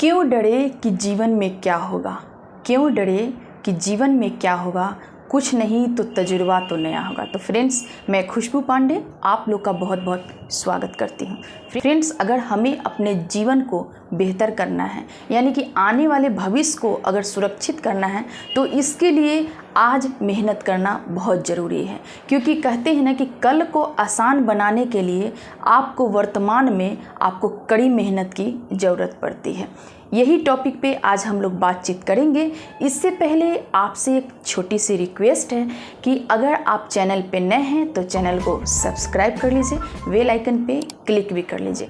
क्यों डरे कि जीवन में क्या होगा, क्यों डरे कि जीवन में क्या होगा, कुछ नहीं तो तजुर्बा तो नया होगा। तो फ्रेंड्स, मैं खुशबू पांडे आप लोग का बहुत बहुत स्वागत करती हूँ। फ्रेंड्स, अगर हमें अपने जीवन को बेहतर करना है, यानी कि आने वाले भविष्य को अगर सुरक्षित करना है, तो इसके लिए आज मेहनत करना बहुत ज़रूरी है। क्योंकि कहते हैं ना कि कल को आसान बनाने के लिए आपको वर्तमान में आपको कड़ी मेहनत की ज़रूरत पड़ती है। यही टॉपिक पे आज हम लोग बातचीत करेंगे। इससे पहले आपसे एक छोटी सी रिक्वेस्ट है कि अगर आप चैनल पे नए हैं तो चैनल को सब्सक्राइब कर लीजिए, बेल आइकन पे क्लिक भी कर लीजिए।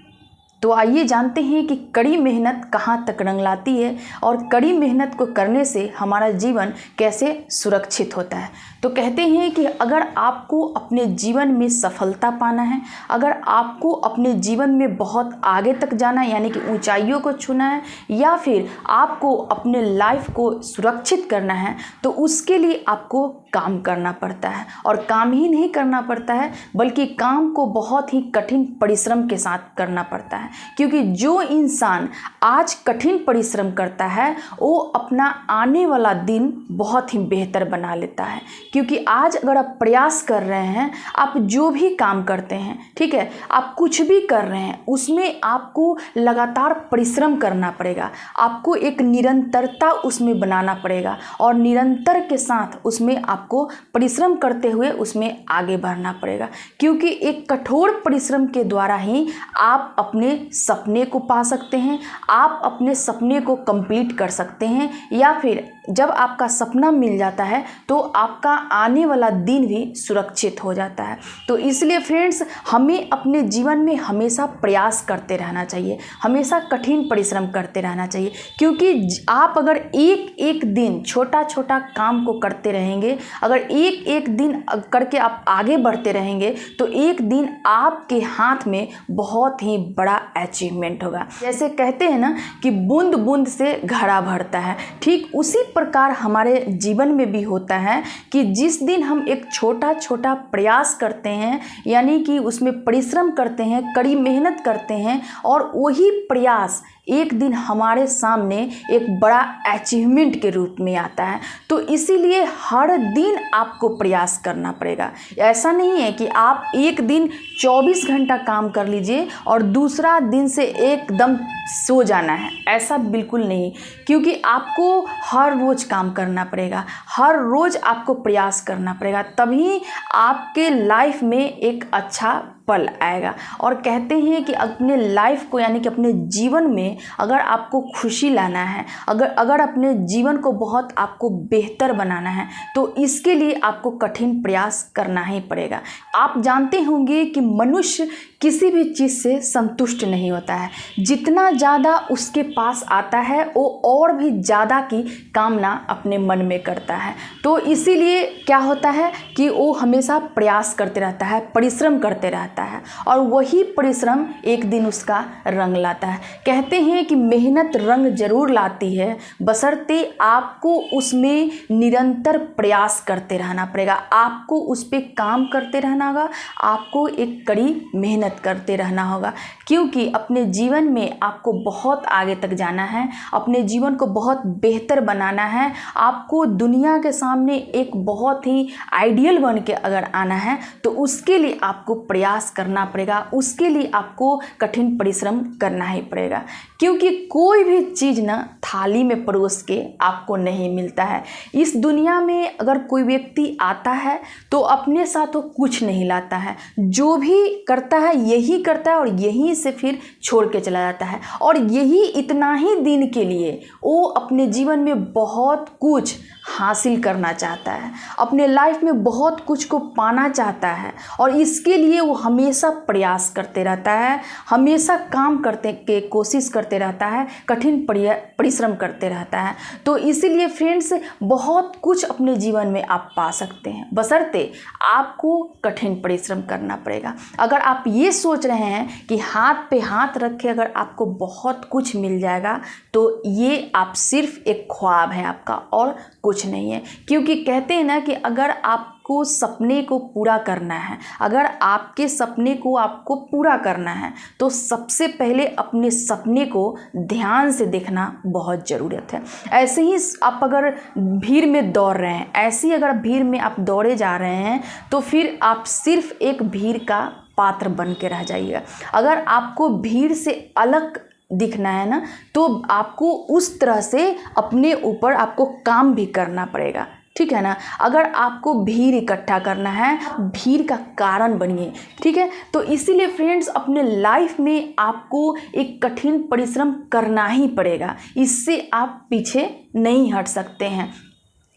तो आइए जानते हैं कि कड़ी मेहनत कहाँ तक रंग लाती है और कड़ी मेहनत को करने से हमारा जीवन कैसे सुरक्षित होता है। तो कहते हैं कि अगर आपको अपने जीवन में सफलता पाना है, अगर आपको अपने जीवन में बहुत आगे तक जाना है, यानी कि ऊंचाइयों को छूना है, या फिर आपको अपने लाइफ को सुरक्षित करना है, तो उसके लिए आपको काम करना पड़ता है। और काम ही नहीं करना पड़ता है, बल्कि काम को बहुत ही कठिन परिश्रम के साथ करना पड़ता है। क्योंकि जो इंसान आज कठिन परिश्रम करता है, वो अपना आने वाला दिन बहुत ही बेहतर बना लेता है। क्योंकि आज अगर आप प्रयास कर रहे हैं, आप जो भी काम करते हैं, ठीक है, आप कुछ भी कर रहे हैं, उसमें आपको लगातार परिश्रम करना पड़ेगा। आपको एक निरंतरता उसमें बनाना पड़ेगा और निरंतर के साथ उसमें आपको परिश्रम करते हुए उसमें आगे बढ़ना पड़ेगा। क्योंकि एक कठोर परिश्रम के द्वारा ही आप अपने सपने को पा सकते हैं, आप अपने सपने को कंप्लीट कर सकते हैं, या फिर जब आपका सपना मिल जाता है तो आपका आने वाला दिन भी सुरक्षित हो जाता है। तो इसलिए फ्रेंड्स, हमें अपने जीवन में हमेशा प्रयास करते रहना चाहिए, हमेशा कठिन परिश्रम करते रहना चाहिए। क्योंकि आप अगर एक एक दिन छोटा छोटा काम को करते रहेंगे, अगर एक एक दिन करके आप आगे बढ़ते रहेंगे, तो एक दिन आपके हाथ में बहुत ही बड़ा अचीवमेंट होगा। जैसे कहते हैं ना कि बूंद बूंद से घड़ा भरता है, ठीक उसी प्रकार हमारे जीवन में भी होता है कि जिस दिन हम एक छोटा छोटा प्रयास करते हैं, यानी कि उसमें परिश्रम करते हैं, कड़ी मेहनत करते हैं, और वही प्रयास एक दिन हमारे सामने एक बड़ा अचीवमेंट के रूप में आता है। तो इसीलिए हर दिन आपको प्रयास करना पड़ेगा। ऐसा नहीं है कि आप एक दिन 24 घंटा काम कर लीजिए और दूसरा दिन से एकदम सो जाना है, ऐसा बिल्कुल नहीं। क्योंकि आपको हर रोज़ काम करना पड़ेगा, हर रोज़ आपको प्रयास करना पड़ेगा, तभी आपके लाइफ में एक अच्छा पल आएगा। और कहते हैं कि अपने लाइफ को, यानी कि अपने जीवन में अगर आपको खुशी लाना है, अगर अपने जीवन को बहुत आपको बेहतर बनाना है, तो इसके लिए आपको कठिन प्रयास करना ही पड़ेगा। आप जानते होंगे कि मनुष्य किसी भी चीज़ से संतुष्ट नहीं होता है। जितना ज़्यादा उसके पास आता है, वो और भी ज़्यादा की कामना अपने मन में करता है। तो इसीलिए क्या होता है कि वो हमेशा प्रयास करते रहता है, परिश्रम करते रहता है, और वही परिश्रम एक दिन उसका रंग लाता है। कहते हैं कि मेहनत रंग जरूर लाती है, बशर्ते आपको उसमें निरंतर प्रयास करते रहना पड़ेगा, आपको उस पर काम करते रहना होगा, आपको एक कड़ी मेहनत करते रहना होगा। क्योंकि अपने जीवन में आपको बहुत आगे तक जाना है, अपने जीवन को बहुत बेहतर बनाना है, आपको दुनिया के सामने एक बहुत ही आइडियल बन के अगर आना है, तो उसके लिए आपको प्रयास करना पड़ेगा, उसके लिए आपको कठिन परिश्रम करना ही पड़ेगा। क्योंकि कोई भी चीज़ ना थाली में परोस के आपको नहीं मिलता है। इस दुनिया में अगर कोई व्यक्ति आता है तो अपने साथ वो कुछ नहीं लाता है, जो भी करता है यही करता है और यहीं से फिर छोड़ के चला जाता है। और यही इतना ही दिन के लिए वो अपने जीवन में बहुत कुछ हासिल करना चाहता है, अपने लाइफ में बहुत कुछ को पाना चाहता है, और इसके लिए वो हमेशा प्रयास करते रहता है, हमेशा काम करते के कोशिश करते रहता है, कठिन परिश्रम करते रहता है। तो इसीलिए फ्रेंड्स, बहुत कुछ अपने जीवन में आप पा सकते हैं, बशर्ते आपको कठिन परिश्रम करना पड़ेगा। अगर आप ये सोच रहे हैं कि हाथ पे हाथ रखे अगर आपको बहुत कुछ मिल जाएगा, तो ये आप सिर्फ एक ख्वाब है आपका, और कुछ नहीं है। क्योंकि कहते हैं ना कि अगर आप आपको सपने को पूरा करना है, अगर आपके सपने को आपको पूरा करना है तो सबसे पहले अपने सपने को ध्यान से देखना बहुत ज़रूरत है। ऐसे ही आप अगर भीड़ में दौड़ रहे हैं, ऐसे ही अगर भीड़ में आप दौड़े जा रहे हैं तो फिर आप सिर्फ एक भीड़ का पात्र बन के रह जाइएगा। अगर आपको भीड़ से अलग दिखना है ना, तो आपको उस तरह से अपने ऊपर आपको काम भी करना पड़ेगा, ठीक है ना। अगर आपको भीड़ इकट्ठा करना है, भीड़ का कारण बनिए, ठीक है। तो इसीलिए फ्रेंड्स, अपने लाइफ में आपको एक कठिन परिश्रम करना ही पड़ेगा, इससे आप पीछे नहीं हट सकते हैं।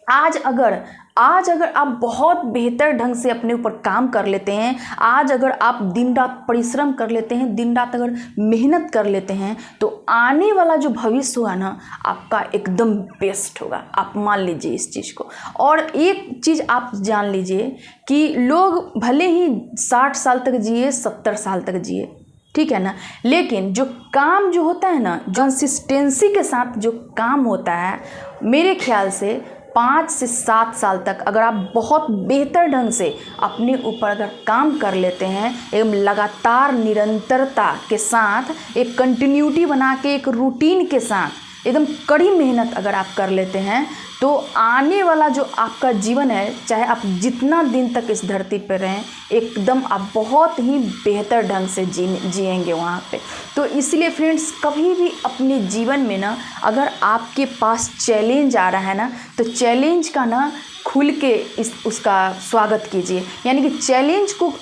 आज अगर आप बहुत बेहतर ढंग से अपने ऊपर काम कर लेते हैं, आज अगर आप दिन रात परिश्रम कर लेते हैं, दिन रात अगर मेहनत कर लेते हैं, तो आने वाला जो भविष्य होगा ना, आपका एकदम बेस्ट होगा। आप मान लीजिए इस चीज़ को। और एक चीज़ आप जान लीजिए कि लोग भले ही 60 साल तक जिए, 70 साल तक जिए, ठीक है ना, लेकिन जो काम जो होता है ना, कंसिस्टेंसी के साथ जो काम होता है, मेरे ख्याल से 5 से 7 साल तक अगर आप बहुत बेहतर ढंग से अपने ऊपर अगर काम कर लेते हैं, एकदम लगातार निरंतरता के साथ, एक कंटिन्यूटी बना के, एक रूटीन के साथ एकदम कड़ी मेहनत अगर आप कर लेते हैं, तो आने वाला जो आपका जीवन है, चाहे आप जितना दिन तक इस धरती पर रहें, एकदम आप बहुत ही बेहतर ढंग से जिएंगे वहाँ पे। तो इसलिए फ्रेंड्स, कभी भी अपने जीवन में ना, अगर आपके पास चैलेंज आ रहा है ना, तो चैलेंज का ना खुल के उसका स्वागत कीजिए, यानी कि चैलेंज को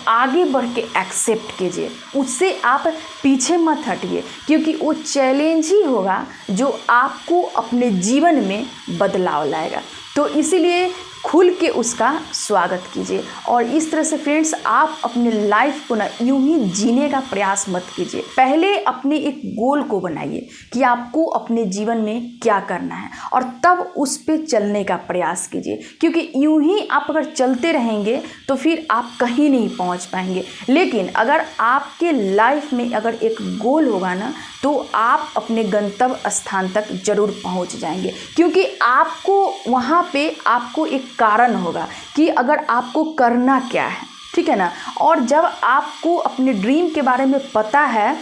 आगे बढ़ के एक्सेप्ट कीजिए, उससे आप पीछे मत हटिए, क्योंकि वो चैलेंज ही होगा जो आपको अपने जीवन में बदलाव लाएगा। तो इसीलिए खुल के उसका स्वागत कीजिए। और इस तरह से फ्रेंड्स, आप अपने लाइफ को ना यूं ही जीने का प्रयास मत कीजिए। पहले अपने एक गोल को बनाइए कि आपको अपने जीवन में क्या करना है, और तब उस पे चलने का प्रयास कीजिए, क्योंकि यूं ही आप अगर चलते रहेंगे तो फिर आप कहीं नहीं पहुंच पाएंगे। लेकिन अगर आपके लाइफ में अगर एक गोल होगा ना, तो आप अपने गंतव्य स्थान तक जरूर पहुंच जाएंगे, क्योंकि आपको वहाँ पे आपको एक कारण होगा कि अगर आपको करना क्या है, ठीक है ना। और जब आपको अपने ड्रीम के बारे में पता है,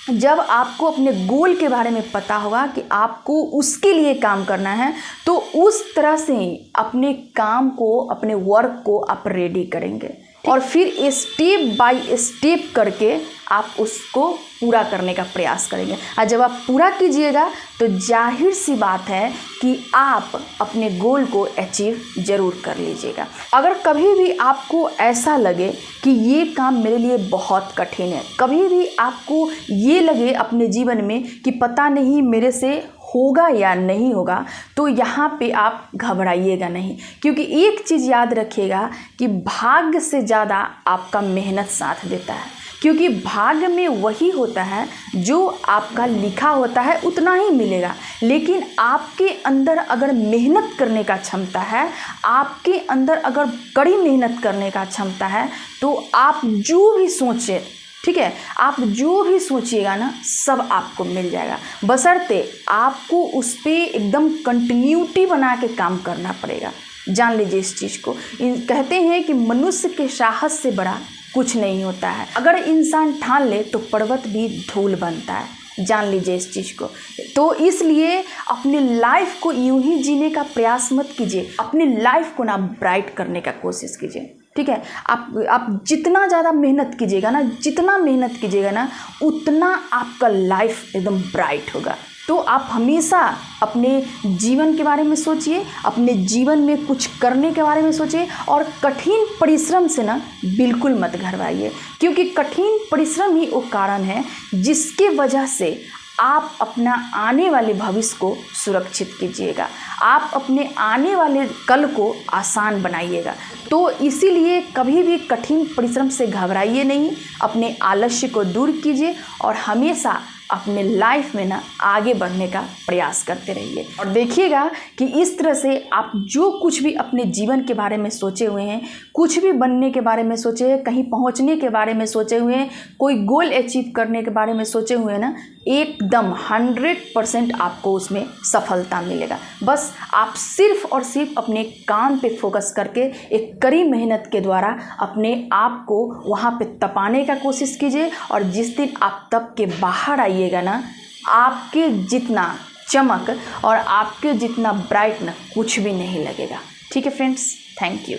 जब आपको अपने गोल के बारे में पता होगा कि आपको उसके लिए काम करना है, तो उस तरह से ही अपने काम को, अपने वर्क को आप रेडी करेंगे, और फिर स्टेप बाय स्टेप करके आप उसको पूरा करने का प्रयास करेंगे। और जब आप पूरा कीजिएगा तो जाहिर सी बात है कि आप अपने गोल को अचीव ज़रूर कर लीजिएगा। अगर कभी भी आपको ऐसा लगे कि ये काम मेरे लिए बहुत कठिन है, कभी भी आपको ये लगे अपने जीवन में कि पता नहीं मेरे से होगा या नहीं होगा, तो यहाँ पे आप घबराइएगा नहीं, क्योंकि एक चीज़ याद रखिएगा कि भाग्य से ज़्यादा आपका मेहनत साथ देता है, क्योंकि भाग्य में वही होता है जो आपका लिखा होता है, उतना ही मिलेगा। लेकिन आपके अंदर अगर मेहनत करने का क्षमता है, आपके अंदर अगर कड़ी मेहनत करने का क्षमता है, तो आप जो भी सोचें, ठीक है, आप जो भी सोचिएगा ना, सब आपको मिल जाएगा, बशर्ते आपको उस पर एकदम कंटिन्यूटी बना के काम करना पड़ेगा। जान लीजिए इस चीज़ को। कहते हैं कि मनुष्य के साहस से बड़ा कुछ नहीं होता है। अगर इंसान ठान ले तो पर्वत भी धूल बनता है। जान लीजिए इस चीज़ को। तो इसलिए अपनी लाइफ को यूं ही जीने का प्रयास मत कीजिए, अपनी लाइफ को ना ब्राइट करने का कोशिश कीजिए, ठीक है। आप जितना ज़्यादा मेहनत कीजिएगा ना, जितना मेहनत कीजिएगा ना, उतना आपका लाइफ एकदम ब्राइट होगा। तो आप हमेशा अपने जीवन के बारे में सोचिए, अपने जीवन में कुछ करने के बारे में सोचिए, और कठिन परिश्रम से ना बिल्कुल मत घबराइए, क्योंकि कठिन परिश्रम ही वो कारण है जिसके वजह से आप अपना आने वाले भविष्य को सुरक्षित कीजिएगा, आप अपने आने वाले कल को आसान बनाइएगा। तो इसीलिए कभी भी कठिन परिश्रम से घबराइए नहीं, अपने आलस्य को दूर कीजिए और हमेशा अपने लाइफ में ना आगे बढ़ने का प्रयास करते रहिए। और देखिएगा कि इस तरह से आप जो कुछ भी अपने जीवन के बारे में सोचे हुए हैं, कुछ भी बनने के बारे में सोचे हैं, कहीं पहुंचने के बारे में सोचे हुए हैं, कोई गोल अचीव करने के बारे में सोचे हुए हैं ना, एकदम 100% आपको उसमें सफलता मिलेगा। बस आप सिर्फ और सिर्फ अपने काम पे फोकस करके एक कड़ी मेहनत के द्वारा अपने आप को वहाँ पे तपाने का कोशिश कीजिए। और जिस दिन आप तप के बाहर आइएगा ना, आपके जितना चमक और आपके जितना ब्राइट ना कुछ भी नहीं लगेगा। ठीक है फ्रेंड्स, थैंक यू।